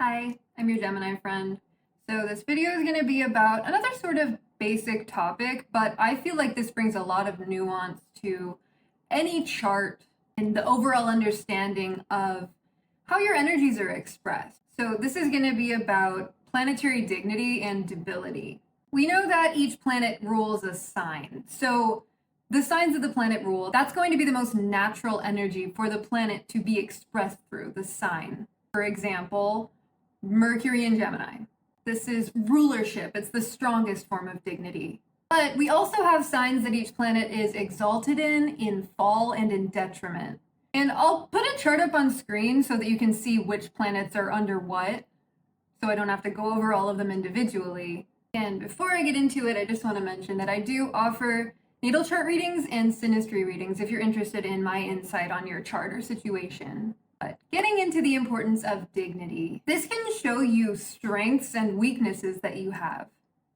Hi, I'm your Gemini friend. So this video is going to be about another sort of basic topic, but I feel like this brings a lot of nuance to any chart and the overall understanding of how your energies are expressed. So this is going to be about planetary dignity and debility. We know that each planet rules a sign. So the signs of the planet rule, that's going to be the most natural energy for the planet to be expressed through, the sign. For example, Mercury in Gemini. This is rulership. It's the strongest form of dignity. But we also have signs that each planet is exalted in fall, and in detriment. And I'll put a chart up on screen so that you can see which planets are under what, so I don't have to go over all of them individually. And before I get into it, I just want to mention that I do offer natal chart readings and synastry readings if you're interested in my insight on your chart or situation. But getting into the importance of dignity, this can show you strengths and weaknesses that you have.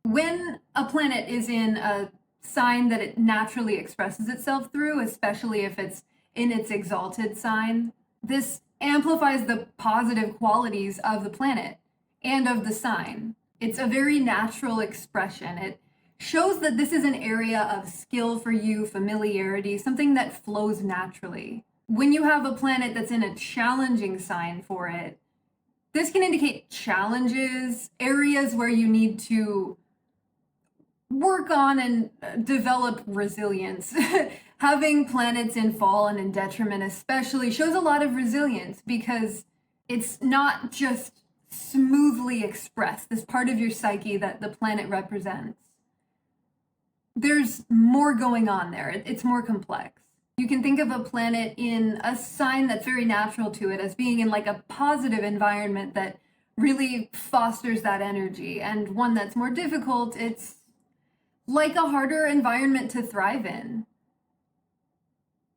When a planet is in a sign that it naturally expresses itself through, especially if it's in its exalted sign, this amplifies the positive qualities of the planet and of the sign. It's a very natural expression. It shows that this is an area of skill for you, familiarity, something that flows naturally. When you have a planet that's in a challenging sign for it, this can indicate challenges, areas where you need to work on and develop resilience. Having planets in fall and in detriment especially shows a lot of resilience because it's not just smoothly expressed, this part of your psyche that the planet represents. There's more going on there. It's more complex. You can think of a planet in a sign that's very natural to it as being in like a positive environment that really fosters that energy, and one that's more difficult, it's like a harder environment to thrive in.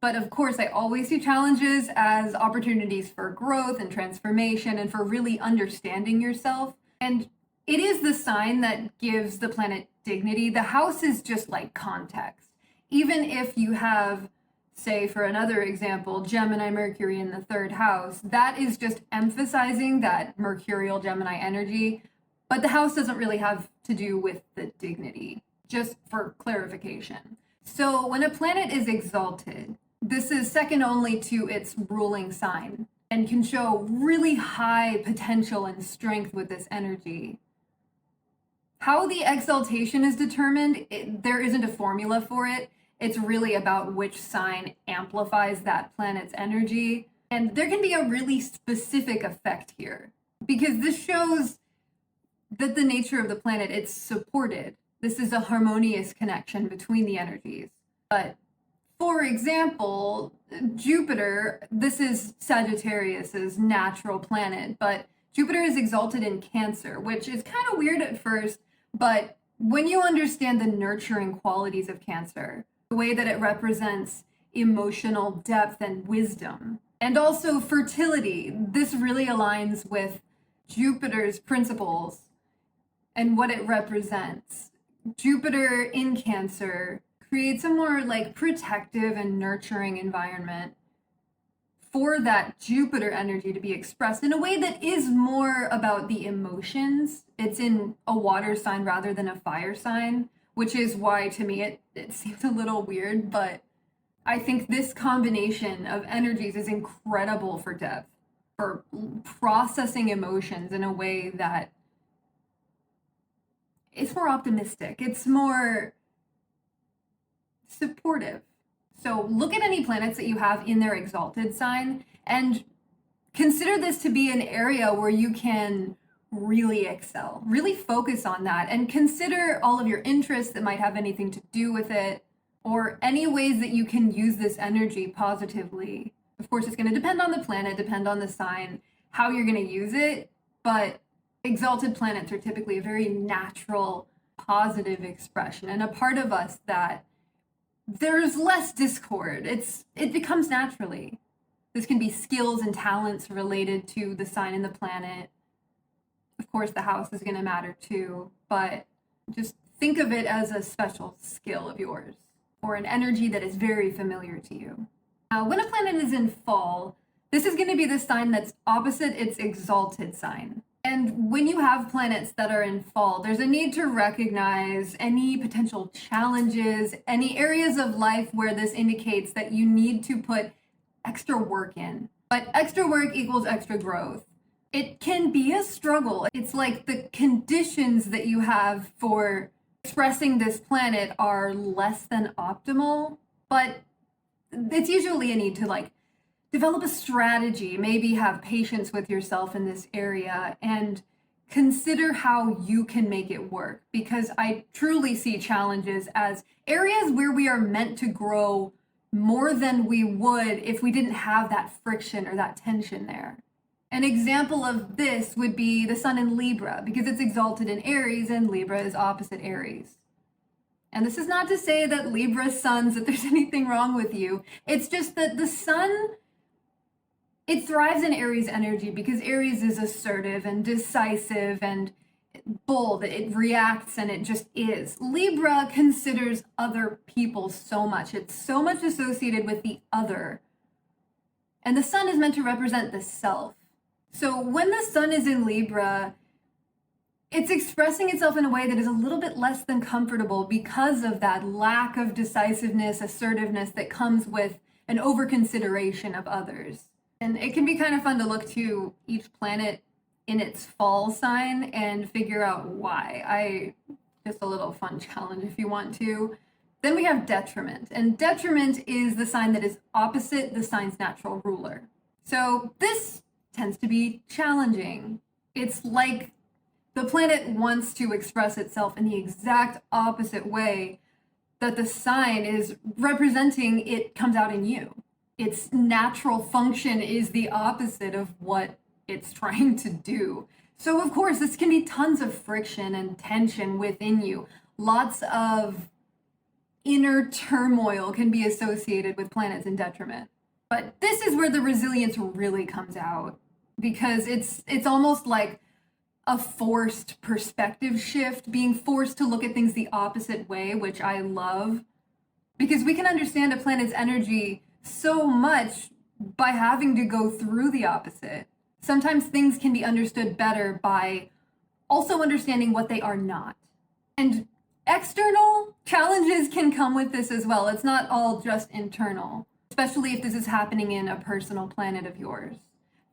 But of course, I always see challenges as opportunities for growth and transformation and for really understanding yourself. And it is the sign that gives the planet dignity. The house is just like context. Even if you have, say, for another example, Gemini Mercury in the third house, that is just emphasizing that Mercurial Gemini energy, but the house doesn't really have to do with the dignity, just for clarification. So when a planet is exalted, this is second only to its ruling sign and can show really high potential and strength with this energy. How the exaltation is determined, there isn't a formula for it. It's really about which sign amplifies that planet's energy. And there can be a really specific effect here because this shows that the nature of the planet, it's supported. This is a harmonious connection between the energies. But for example, Jupiter, this is Sagittarius's natural planet, but Jupiter is exalted in Cancer, which is kind of weird at first, but when you understand the nurturing qualities of Cancer, the way that it represents emotional depth and wisdom, and also fertility, this really aligns with Jupiter's principles and what it represents. Jupiter in Cancer creates a more like protective and nurturing environment for that Jupiter energy to be expressed in a way that is more about the emotions. It's in a water sign rather than a fire sign, which is why to me it seems a little weird, but I think this combination of energies is incredible for depth, for processing emotions in a way that it's more optimistic, it's more supportive. So look at any planets that you have in their exalted sign and consider this to be an area where you can really excel, really focus on that, and consider all of your interests that might have anything to do with it, or any ways that you can use this energy positively. Of course, it's going to depend on the planet, depend on the sign, how you're going to use it, but exalted planets are typically a very natural, positive expression, and a part of us that there's less discord. It becomes naturally. This can be skills and talents related to the sign and the planet. Of course, the house is going to matter too, but just think of it as a special skill of yours or an energy that is very familiar to you. When a planet is in fall, this is going to be the sign that's opposite its exalted sign. And when you have planets that are in fall, there's a need to recognize any potential challenges, any areas of life where this indicates that you need to put extra work in. But extra work equals extra growth. It can be a struggle. It's like the conditions that you have for expressing this planet are less than optimal, but it's usually a need to like develop a strategy, maybe have patience with yourself in this area, and consider how you can make it work. Because I truly see challenges as areas where we are meant to grow more than we would if we didn't have that friction or that tension there. An example of this would be the sun in Libra, because it's exalted in Aries and Libra is opposite Aries. And this is not to say that Libra suns, that there's anything wrong with you. It's just that the sun, it thrives in Aries energy because Aries is assertive and decisive and bold. It reacts and it just is. Libra considers other people so much. It's so much associated with the other. And the sun is meant to represent the self. So when the sun is in Libra, it's expressing itself in a way that is a little bit less than comfortable because of that lack of decisiveness, assertiveness that comes with an overconsideration of others. And it can be kind of fun to look to each planet in its fall sign and figure out why. Just a little fun challenge if you want to. Then we have Detriment. And Detriment is the sign that is opposite the sign's natural ruler. So this tends to be challenging. It's like the planet wants to express itself in the exact opposite way that the sign is representing it comes out in you. Its natural function is the opposite of what it's trying to do. So of course, this can be tons of friction and tension within you. Lots of inner turmoil can be associated with planets in detriment. But this is where the resilience really comes out, because it's almost like a forced perspective shift, being forced to look at things the opposite way, which I love, because we can understand a planet's energy so much by having to go through the opposite. Sometimes things can be understood better by also understanding what they are not. And external challenges can come with this as well. It's not all just internal, especially if this is happening in a personal planet of yours.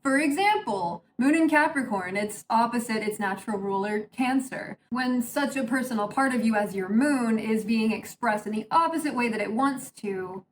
For example, Moon in Capricorn, it's opposite its natural ruler, Cancer. When such a personal part of you as your moon is being expressed in the opposite way that it wants to,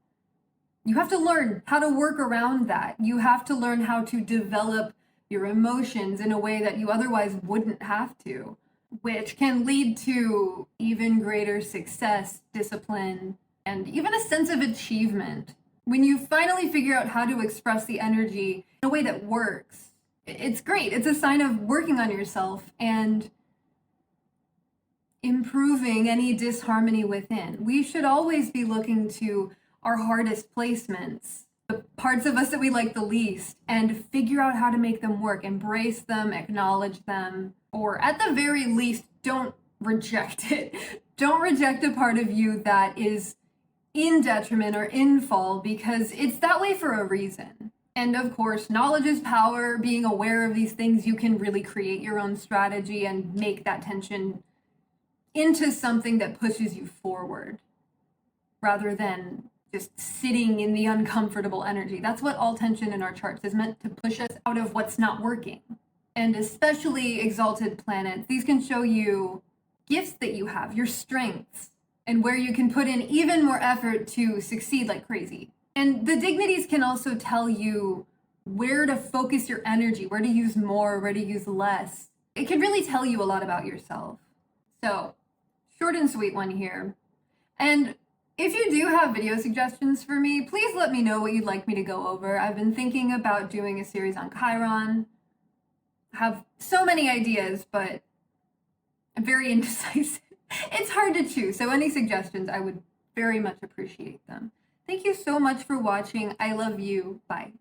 you have to learn how to work around that. You have to learn how to develop your emotions in a way that you otherwise wouldn't have to, which can lead to even greater success, discipline, and even a sense of achievement. When you finally figure out how to express the energy in a way that works, it's great. It's a sign of working on yourself and improving any disharmony within. We should always be looking to our hardest placements, the parts of us that we like the least, and figure out how to make them work, embrace them, acknowledge them, or at the very least, don't reject it. Don't reject a part of you that is in detriment or in fall, because it's that way for a reason. And of course, knowledge is power. Being aware of these things, you can really create your own strategy and make that tension into something that pushes you forward rather than just sitting in the uncomfortable energy. That's what all tension in our charts is meant to push us out of what's not working. And especially exalted planets, these can show you gifts that you have, your strengths, and where you can put in even more effort to succeed like crazy. And the dignities can also tell you where to focus your energy, where to use more, where to use less. It can really tell you a lot about yourself. So, short and sweet one here. And if you do have video suggestions for me, please let me know what you'd like me to go over. I've been thinking about doing a series on Chiron. I have so many ideas, but I'm very indecisive. It's hard to choose, so any suggestions, I would very much appreciate them. Thank you so much for watching. I love you. Bye.